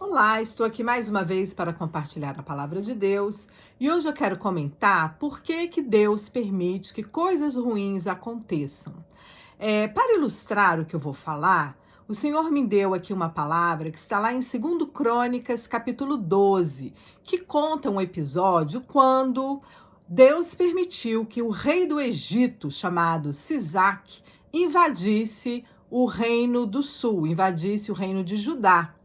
Olá, estou aqui mais uma vez para compartilhar a palavra de Deus e hoje eu quero comentar por que Deus permite que coisas ruins aconteçam. Para ilustrar o que eu vou falar, o Senhor me deu aqui uma palavra que está lá em 2 Crônicas, capítulo 12, que conta um episódio quando Deus permitiu que o rei do Egito, chamado Sisaque, invadisse o reino do sul, invadisse o reino de Judá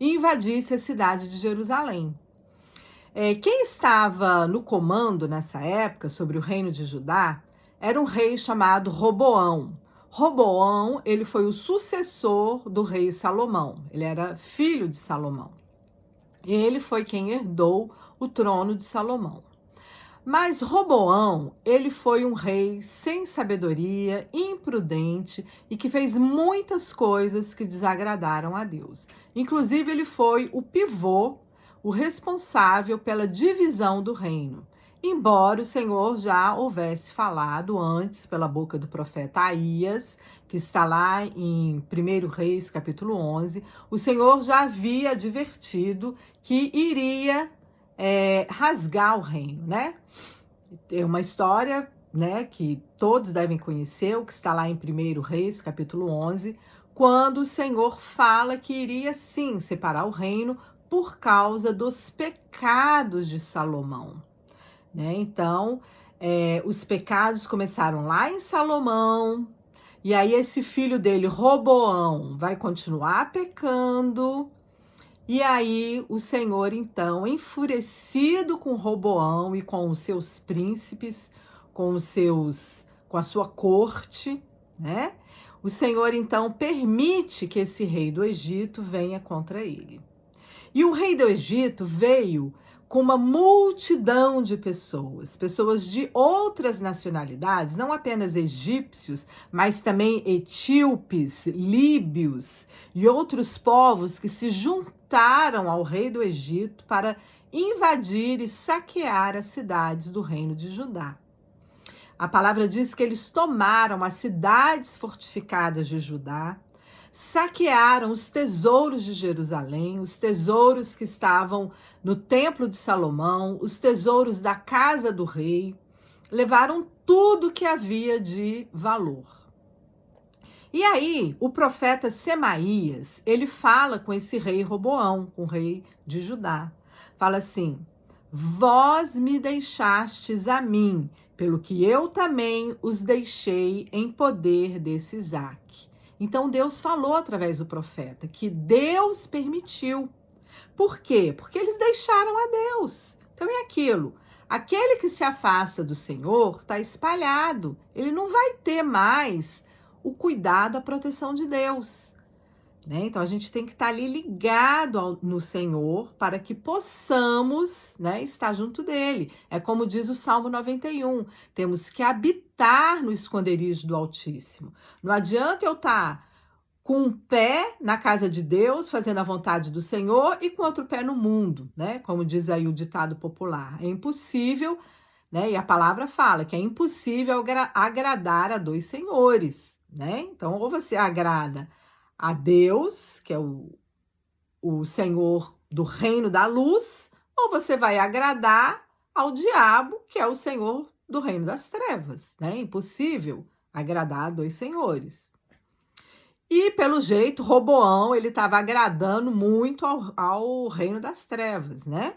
e invadisse a cidade de Jerusalém. Quem estava no comando nessa época sobre o reino de Judá era um rei chamado Roboão. Roboão, ele foi o sucessor do rei Salomão. Ele era filho de Salomão. E ele foi quem herdou o trono de Salomão. Mas Roboão, ele foi um rei sem sabedoria, imprudente e que fez muitas coisas que desagradaram a Deus. Inclusive, ele foi o pivô, o responsável pela divisão do reino. Embora o Senhor já houvesse falado antes pela boca do profeta Aías, que está lá em 1 Reis, capítulo 11, o Senhor já havia advertido que iria rasgar o reino, né? É uma história, né, que todos devem conhecer, o que está lá em 1 Reis, capítulo 11, quando o Senhor fala que iria sim separar o reino por causa dos pecados de Salomão, né? Então, os pecados começaram lá em Salomão, e aí esse filho dele, Roboão, vai continuar pecando. E aí o Senhor, então, enfurecido com Roboão e com os seus príncipes, com a sua corte, né? O Senhor, então, permite que esse rei do Egito venha contra ele. E o rei do Egito veio com uma multidão de pessoas, pessoas de outras nacionalidades, não apenas egípcios, mas também etíopes, líbios e outros povos que se juntaram ao rei do Egito para invadir e saquear as cidades do reino de Judá. A palavra diz que eles tomaram as cidades fortificadas de Judá, saquearam os tesouros de Jerusalém, os tesouros que estavam no templo de Salomão, os tesouros da casa do rei, levaram tudo que havia de valor. E aí, o profeta Semaías, ele fala com esse rei Roboão, com o rei de Judá. Fala assim: vós me deixastes a mim, pelo que eu também os deixei em poder desse Isaque. Então Deus falou através do profeta que Deus permitiu. Por quê? Porque eles deixaram a Deus. Então é aquilo. Aquele que se afasta do Senhor está espalhado. Ele não vai ter mais o cuidado, a proteção de Deus, né? Então a gente tem que estar ali ligado no Senhor para que possamos, né, estar junto dele. É como diz o Salmo 91, temos que habitar no esconderijo do Altíssimo. Não adianta eu estar com um pé na casa de Deus, fazendo a vontade do Senhor, e com outro pé no mundo, né? Como diz aí o ditado popular. É impossível, né? E a palavra fala que é impossível agradar a dois senhores, né? Então, ou você agrada a Deus, que é o Senhor do reino da luz, ou você vai agradar ao diabo, que é o Senhor do reino das trevas, né? É impossível agradar a dois senhores. E, pelo jeito, Roboão, ele estava agradando muito ao reino das trevas, né?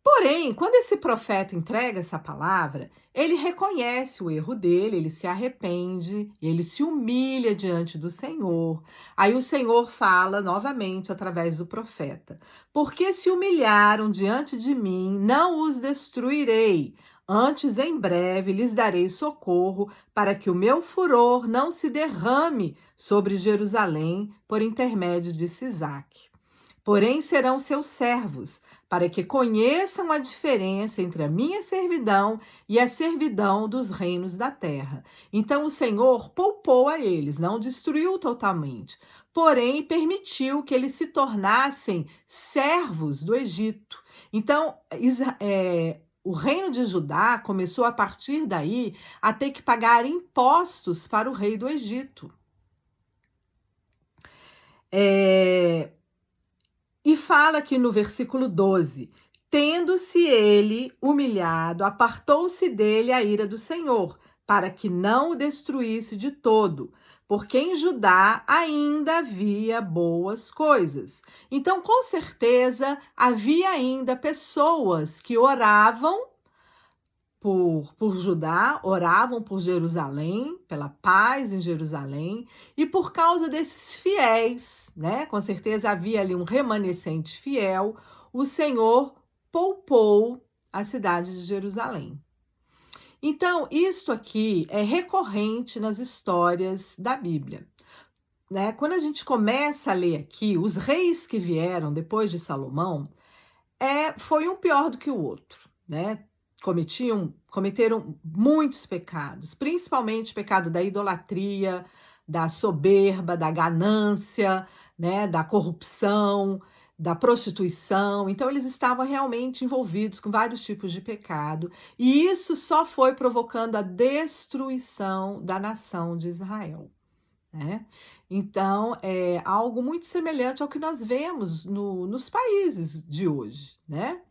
Porém, quando esse profeta entrega essa palavra, ele reconhece o erro dele, ele se arrepende, ele se humilha diante do Senhor. Aí o Senhor fala novamente através do profeta: porque se humilharam diante de mim, não os destruirei. Antes, em breve, lhes darei socorro, para que o meu furor não se derrame sobre Jerusalém por intermédio de Sisaque. Porém, serão seus servos, para que conheçam a diferença entre a minha servidão e a servidão dos reinos da terra. Então o Senhor poupou a eles, não destruiu totalmente, porém permitiu que eles se tornassem servos do Egito. Então, o reino de Judá começou a partir daí a ter que pagar impostos para o rei do Egito. E fala aqui no versículo 12: tendo-se ele humilhado, apartou-se dele a ira do Senhor, para que não o destruísse de todo, porque em Judá ainda havia boas coisas. Então, com certeza, havia ainda pessoas que oravam por Judá, oravam por Jerusalém, pela paz em Jerusalém, e por causa desses fiéis, né? Com certeza havia ali um remanescente fiel, o Senhor poupou a cidade de Jerusalém. Então, isto aqui é recorrente nas histórias da Bíblia, né? Quando a gente começa a ler aqui, os reis que vieram depois de Salomão, foi um pior do que o outro, né? Cometeram muitos pecados, principalmente o pecado da idolatria, da soberba, da ganância, né? Da corrupção, da prostituição. Então, eles estavam realmente envolvidos com vários tipos de pecado, e isso só foi provocando a destruição da nação de Israel, né? Então, é algo muito semelhante ao que nós vemos nos países de hoje, né?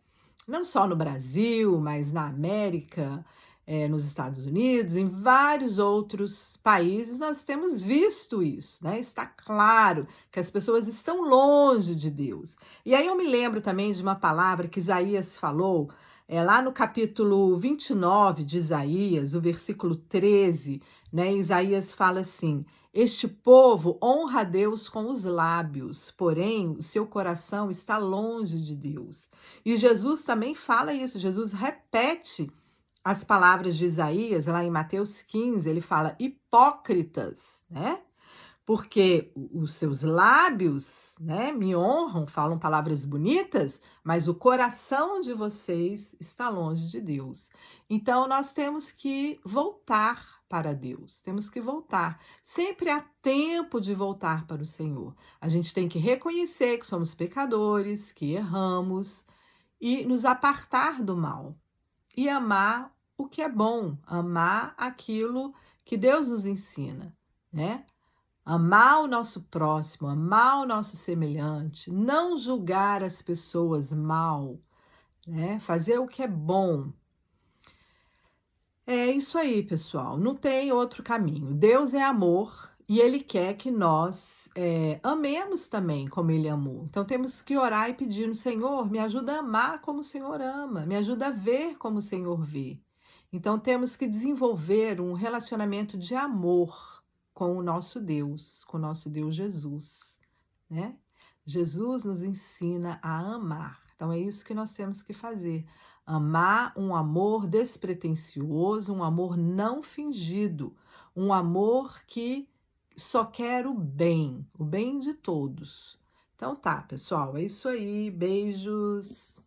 Não só no Brasil, mas na América, nos Estados Unidos, em vários outros países, nós temos visto isso, né? Está claro que as pessoas estão longe de Deus. E aí eu me lembro também de uma palavra que Isaías falou, lá no capítulo 29 de Isaías, o versículo 13, né? Isaías fala assim: este povo honra a Deus com os lábios, porém o seu coração está longe de Deus. E Jesus também fala isso, Jesus repete as palavras de Isaías, lá em Mateus 15, ele fala hipócritas, né? Porque os seus lábios, né, me honram, falam palavras bonitas, mas o coração de vocês está longe de Deus. Então, nós temos que voltar para Deus, temos que voltar. Sempre há tempo de voltar para o Senhor. A gente tem que reconhecer que somos pecadores, que erramos, e nos apartar do mal. E amar o que é bom, amar aquilo que Deus nos ensina, né? Amar o nosso próximo, amar o nosso semelhante, não julgar as pessoas mal, né? Fazer o que é bom. É isso aí, pessoal. Não tem outro caminho. Deus é amor e Ele quer que nós amemos também como Ele amou. Então temos que orar e pedir no Senhor, me ajuda a amar como o Senhor ama, me ajuda a ver como o Senhor vê. Então temos que desenvolver um relacionamento de amor com o nosso Deus Jesus, né? Jesus nos ensina a amar. Então é isso que nós temos que fazer. Amar um amor despretensioso, um amor não fingido, um amor que só quer o bem de todos. Então tá, pessoal, é isso aí. Beijos.